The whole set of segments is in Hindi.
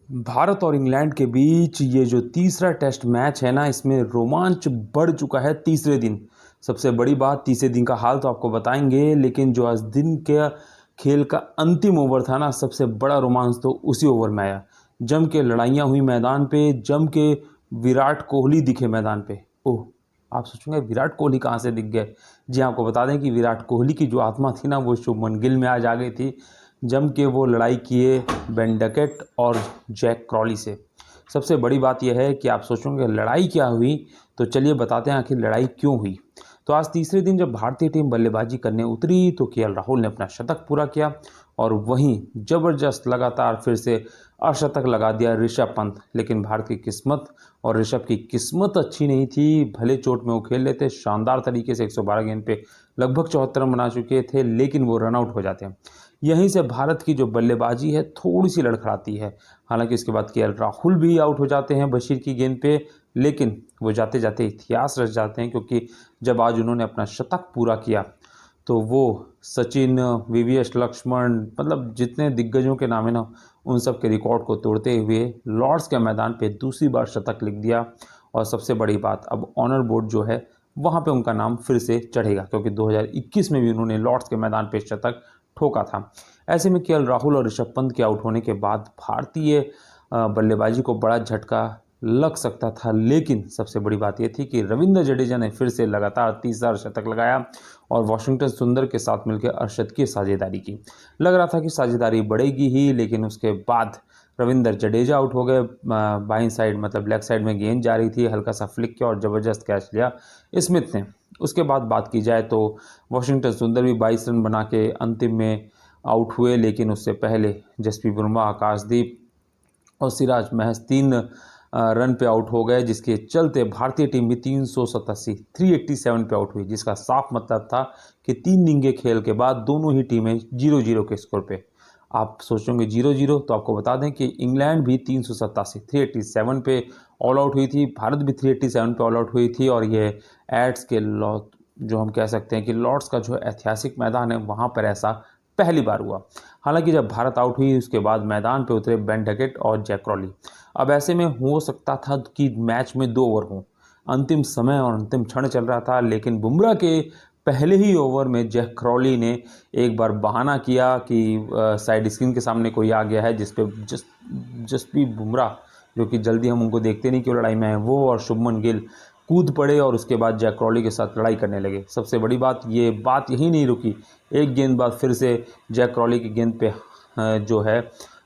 भारत और इंग्लैंड के बीच ये जो तीसरा टेस्ट मैच है ना, इसमें रोमांच बढ़ चुका है तीसरे दिन। सबसे बड़ी बात, तीसरे दिन का हाल तो आपको बताएंगे, लेकिन जो आज दिन के खेल का अंतिम ओवर था ना, सबसे बड़ा रोमांच तो उसी ओवर में आया। जम के लड़ाइयाँ हुई मैदान पे, जम के विराट कोहली दिखे मैदान पे। ओह, आप सोचेंगे विराट कोहली कहाँ से दिख गए? जी आपको बता दें कि विराट कोहली की जो आत्मा थी ना, वो शुभमन गिल में आज आ गई थी। जम के वो लड़ाई किए बेन डकेट और जैक क्रॉली से। सबसे बड़ी बात यह है कि आप सोचोगे लड़ाई क्या हुई, तो चलिए बताते हैं आखिर लड़ाई क्यों हुई। तो आज तीसरे दिन जब भारतीय टीम बल्लेबाजी करने उतरी तो केएल राहुल ने अपना शतक पूरा किया और वहीं जबरदस्त लगातार फिर से अर्धशतक लगा दिया ऋषभ पंत। लेकिन भारत की किस्मत और ऋषभ की किस्मत अच्छी नहीं थी। भले चोट में वो खेल लेते, शानदार तरीके से 112 गेंद पे लगभग 74 रन बना चुके थे, लेकिन वो रन आउट हो जाते हैं। यहीं से भारत की जो बल्लेबाजी है थोड़ी सी लड़खड़ाती है। हालांकि इसके बाद केएल राहुल भी आउट हो जाते हैं बशीर की गेंद पे, लेकिन वो जाते जाते इतिहास रच जाते हैं, क्योंकि जब आज उन्होंने अपना शतक पूरा किया तो वो सचिन, वीवीएस लक्ष्मण, मतलब जितने दिग्गजों के नाम है ना, उन सब के रिकॉर्ड को तोड़ते हुए लॉर्ड्स के मैदान पे दूसरी बार शतक लिख दिया। और सबसे बड़ी बात, अब ऑनर बोर्ड जो है वहाँ पे उनका नाम फिर से चढ़ेगा, क्योंकि 2021 में भी उन्होंने लॉर्ड्स के मैदान पे शतक ठोका था। ऐसे में केएल राहुल और ऋषभ पंत के आउट होने के बाद भारतीय बल्लेबाजी को बड़ा झटका लग सकता था, लेकिन सबसे बड़ी बात यह थी कि रविंद्र जडेजा ने फिर से लगातार तीसरा शतक लगाया और वाशिंगटन सुंदर के साथ मिलकर अर्धशतकीय साझेदारी की। लग रहा था कि साझेदारी बढ़ेगी ही, लेकिन उसके बाद रविंद्र जडेजा आउट हो गए। बाईं साइड मतलब लेग साइड में गेंद जा रही थी, हल्का सा फ्लिक किया और ज़बरदस्त कैच लिया स्मिथ ने। उसके बाद बात की जाए तो वाशिंगटन सुंदर भी 22 रन बना के अंतिम में आउट हुए, लेकिन उससे पहले जसप्रीत बुमराह, आकाशदीप और सिराज महज 3 रन पे आउट हो गए, जिसके चलते भारतीय टीम भी 387 पे आउट हुई, जिसका साफ मतलब था कि 3 इनिंग खेल के बाद दोनों ही टीमें 0-0 के स्कोर पे। आप सोचोगे 0-0, तो आपको बता दें कि इंग्लैंड भी 387 पे ऑल आउट हुई थी, भारत भी 387 पे ऑल आउट हुई थी। और ये एड्स के जो हम कह सकते हैं कि लॉर्ड्स का जो ऐतिहासिक मैदान है, वहाँ पर ऐसा पहली बार हुआ। हालांकि जब भारत आउट हुई उसके बाद मैदान पे उतरे बेन डकेट और जैक क्रॉली। अब ऐसे में हो सकता था कि मैच में 2 ओवर हों, अंतिम समय और अंतिम क्षण चल रहा था, लेकिन बुमराह के पहले ही ओवर में जैक क्रॉली ने एक बार बहाना किया कि साइड स्क्रीन के सामने कोई आ गया है, जिसपे जसप्रीत बुमराह, जो कि जल्दी हम उनको देखते नहीं क्यों लड़ाई में है, वो और शुभमन गिल कूद पड़े और उसके बाद जैक क्रॉली के साथ लड़ाई करने लगे। सबसे बड़ी बात, ये बात यही नहीं रुकी, एक गेंद बाद फिर से जैक क्रॉली की गेंद पे जो है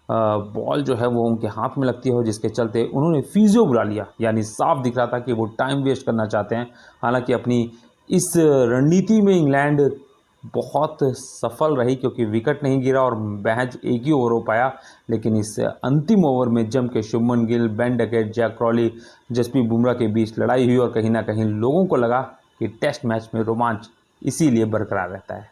बॉल जो है वो उनके हाथ में लगती है, जिसके चलते उन्होंने फिजियो बुला लिया। यानी साफ दिख रहा था कि वो टाइम वेस्ट करना चाहते हैं। हालांकि अपनी इस रणनीति में इंग्लैंड बहुत सफल रही, क्योंकि विकेट नहीं गिरा और महज एक ही ओवर हो पाया। लेकिन इस अंतिम ओवर में जम के Shubman Gill, Ben Duckett, Zak Crawley, Jasprit Bumrah के बीच लड़ाई हुई और कहीं ना कहीं लोगों को लगा कि टेस्ट मैच में रोमांच इसीलिए बरकरार रहता है।